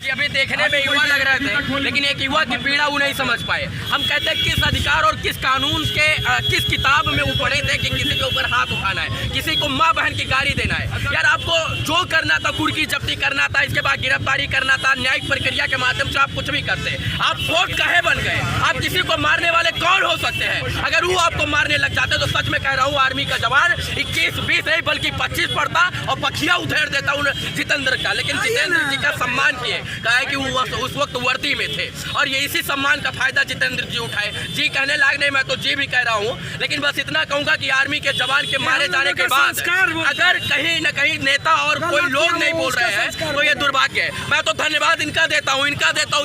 कि अभी देखने में युवा लग रहे थे, लेकिन एक युवा की पीड़ा वो नहीं समझ पाए। हम कहते हैं किस अधिकार और किस कानून के किस किताब में वो पढ़े थे कि किसी के ऊपर हाथ उठाना है, किसी को माँ बहन की गाड़ी देना है। यार आपको जो करना था, कुर्की जब्ती करना था, इसके बाद गिरफ्तारी करना था, न्यायिक प्रक्रिया के माध्यम से आप कुछ भी करते। आप कोर्ट काहे बन गए? आप किसी को मारने वाले कौन हो सकते हैं? अगर वो आपको मारने लग जाते तो सच में कह रहा हूँ आर्मी का जवान 21-20 नहीं बल्कि 25 पड़ता और पखिया उधेड़ देता उन जितेंद्र का। लेकिन जितेंद्र जी का सम्मान किए, कहा कि वो उस वक्त वर्दी में थे और ये इसी सम्मान का फायदा जितेंद्र जी उठाए। जी कहने लायक नहीं, मैं तो जी भी कह रहा हूँ, लेकिन बस इतना कहूंगा कि आर्मी के जवान के मारे जाने के बाद अगर कहीं न कहीं नेता और कोई लोग नहीं बोल रहे हैं तो ये दुर्भाग्य है। मैं तो धन्यवाद इनका देता हूँ,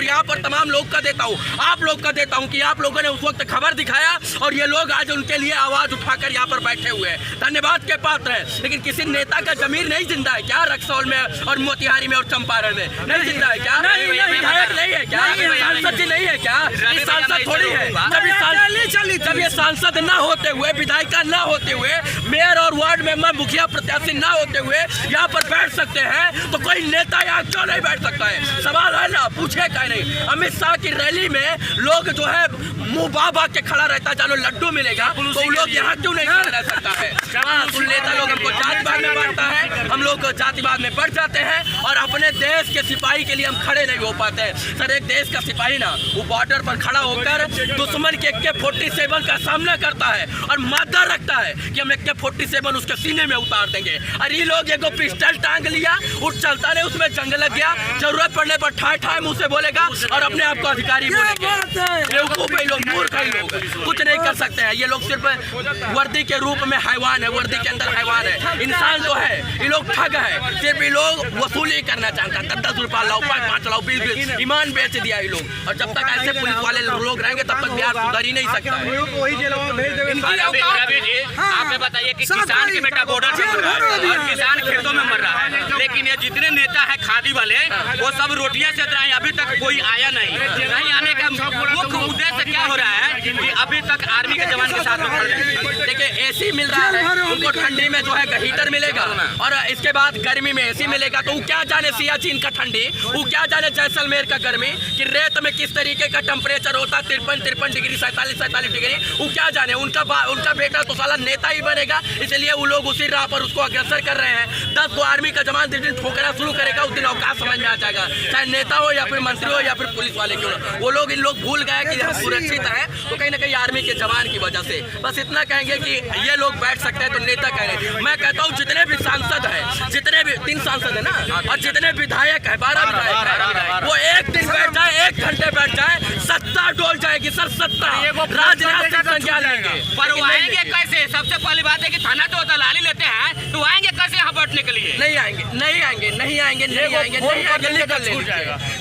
यहाँ पर तमाम लोग का देता हूँ, आप लोग का देता हूँ कि आप लोगों ने उस वक्त खबर दिखाया और ये लोग आज उनके लिए आवाज उठाकर यहाँ पर बैठे हुए हैं, धन्यवाद के पात्र है। लेकिन किसी नेता का जमीर नहीं जिंदा है क्या? रक्सौल में और मोतिहारी में और चंपारण में नहीं जिंदा है क्या? विधायक नहीं है क्या? सांसद जी नहीं है क्या? ये सांसद थोड़ी है। जब ये सांसद ना होते हुए, विधायिका ना होते हुए, मेयर और वार्ड मेंबर, मुखिया प्रत्याशी ना होते हुए यहाँ पर बैठ सकते हैं तो कोई नेता यहाँ क्यों नहीं बैठ सकता है? सवाल है ना, पूछे क्या नहीं। अमित शाह की रैली में लोग जो है मुंह बाबा के खड़ा रहता, चलो लड्डू मिलेगा, तो लोग यहाँ क्यों नहीं खड़ा रह सकता है? तुम नेता लोग हमको जातिवाद में बांटता है, हम लोग जातिवाद में बढ़ जाते हैं और अपने देश के सिपाही के लिए हम खड़े नहीं हो पाते हैं। सर, एक देश का सिपाही ना वो बॉर्डर पर खड़ा होकर दुश्मन के AK-47 का सामना करता है और मादा रखता है कि हम AK-47 उसके सीने में उतार देंगे। और ये लोग एगो पिस्टल टांग लिया, उठ चलता नहीं, उसमें जंग लग गया, जरूरत पड़ने पर ठाए ठाए मुंह से बोलेगा और अपने आप को अधिकारी बोलेंगे। बेवकूफ है लोग, मूर्ख है लोग, कुछ नहीं कर सकते हैं। ये लोग सिर्फ वर्दी के रूप में हैवान है, वर्दी के अंदर हैवान है। इंसान जो है ये लोग ठग है, सिर्फ ये लोग वसूली करना चाहता है। 10-10 रुपया लाओ, 5-5 लाओ, 20-20 ईमान बेच दिया ये लोग। और जब तक ऐसे पुलिस वाले लोग रहेंगे तब तक बिहार सुधर ही नहीं सकता है। आप बताइए कि किसान के बेटा बॉर्डर पे मर रहा है और किसान खेतों में मर रहा है, लेकिन ये जितने नेता है खादी वाले वो सब रोटियां सेक रहे हैं, अभी तक कोई आया नहीं आने का मुख्य उद्देश्य क्या हो रहा है कि अभी तक आर्मी के जवान के साथ में खड़े हैं। देखिए AC मिल रहा है उनको, ठंडी में जो है हीटर मिलेगा और इसके बाद गर्मी में AC मिलेगा, तो वो क्या जाने सियाचिन का ठंडी, वो क्या जाने जैसलमेर का गर्मी, कि रेत में किस तरीके का टेम्परेचर होता है, 53 डिग्री, 47 डिग्री, वो क्या जाने। उनका बेटा तो साला नेता ही बनेगा, इसलिए वो लोग उसी राह पर उसको अग्रसर कर रहे हैं। 10 को आर्मी का जवान जिस दिन ठोकना शुरू करेगा उस दिन अवकाश समझ में आ जाएगा, चाहे नेता हो या फिर मंत्री हो या फिर पुलिस वाले क्यों ना। वो लोग इन लोग भूल गए कि हम सुरक्षित है तो कहीं ना कहीं आर्मी के जवान की वजह से। बस इतना कहेंगे कि ये लोग बैठ सकते हैं तो नेता कह रहे। मैं कहता हूँ जितने भी सांसद है, जितने भी 3 सांसद है ना, और जितने विधायक है, 12 विधायक है, वो एक दिन बैठ जाए, 1 घंटे बैठ जाए, सत्ता डोल जाएगी सर, सत्ता। राजनीतिक संज्ञान लेंगे पर वो आएंगे कैसे? सबसे पहली बात है कि थाना तो दलाली लेते हैं, तो आएंगे कैसे यहाँ बैठने के लिए? नहीं आएंगे।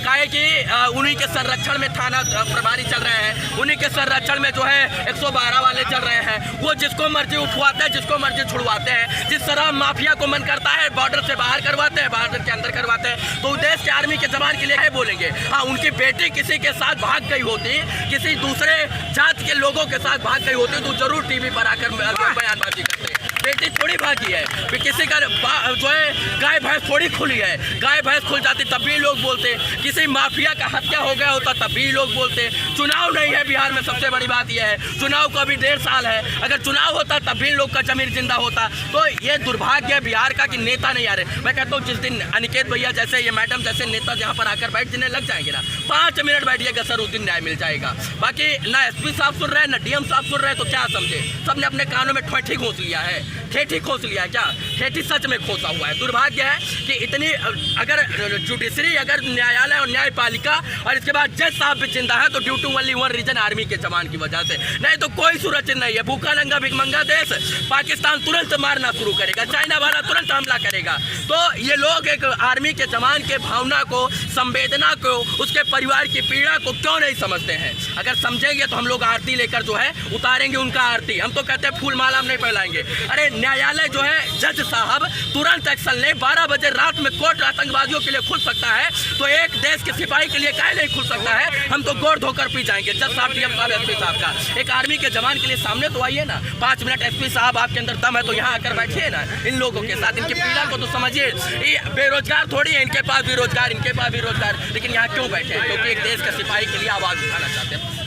काहे कि उन्हीं के संरक्षण में थाना प्रभारी चल रहे हैं, उन्हीं के संरक्षण में जो है 112 वाले चल रहे हैं। वो जिसको मर्जी उठवाते हैं, जिसको मर्जी छुड़वाते हैं। जिस तरह माफिया को मन करता है बॉर्डर से बाहर करवाते हैं, बॉर्डर के अंदर करवाते हैं। तो देश के आर्मी के जवान के लिए है बोलेंगे। हाँ, उनकी बेटी किसी के साथ भाग गई होती, किसी दूसरे जात के लोगों के साथ भाग गई होती तो जरूर टीवी पर आकर बयानबाजी करते। बेटी थोड़ी भागी है, किसी का जो है गाय भैंस थोड़ी खुली है, गाय भैंस खुल जाती तब भी लोग बोलते, किसी माफिया का हत्या हो गया होता तब भी लोग बोलते। चुनाव नहीं है बिहार में, सबसे बड़ी बात यह है, चुनाव को अभी 1.5 साल है। अगर चुनाव होता तब भी लोग का जमीर जिंदा होता। तो ये दुर्भाग्य है बिहार का कि नेता नहीं आ रहे। मैं कहता हूँ जिस दिन अनिकेत भैया जैसे, ये मैडम जैसे नेता यहाँ पर आकर बैठ जाने लग जाएंगे ना, 5 मिनट बैठिएगा सर, उस दिन न्याय मिल जाएगा। बाकी ना SP साहब सुन रहे हैं, ना DM साहब सुन रहे हैं, तो क्या समझे? सबने अपने कानों में ठेठी घोंस लिया है, ठेठी खोस लिया है क्या? ठेठी सच में खोसा हुआ है। दुर्भाग्य है कि इतनी, अगर जुडिशरी, अगर न्यायालय और न्यायपालिका और इसके बाद जज साहब भी जिंदा है तो due to only 1 reason, army के जवान की वजह से, नहीं तो कोई सुरक्षित नहीं है। भूखा नंगा भिखमंगा देश, पाकिस्तान तुरंत मारना शुरू करेगा, चाइना वाला तुरंत हमला करेगा। तो ये लोग एक आर्मी के जवान के भावना को, संवेदना को, उसके परिवार की पीड़ा को क्यों नहीं समझते हैं? अगर समझेंगे तो हम लोग आरती लेकर जो है उतारेंगे उनका आरती। हम तो कहते हैं फूल माला हम नहीं फैलाएंगे। अरे न्यायालय जो है जज साहब तुरंत एक्शन ले। 12 बजे रात में कोर्ट आतंकवादियों के लिए खुल सकता है तो एक देश के सिपाही के लिए काहे नहीं खुल सकता है? हम तो गोड़ धोकर पी जाएंगे। जज साहब, डीएम साहब, एसपी साहब का एक आर्मी के जवान के लिए सामने तो आइए ना। 5 मिनट एसपी साहब, आपके अंदर दम है तो यहाँ आकर बैठिए ना इन लोगों के साथ, इनकी पीड़ा को तो समझिए। ये बेरोजगार थोड़ी है, इनके पास भी रोजगार, इनके पास भी रोजगार, लेकिन यहाँ क्यों बैठे हैं? क्योंकि एक देश के सिपाही के लिए आवाज उठाना चाहते हैं।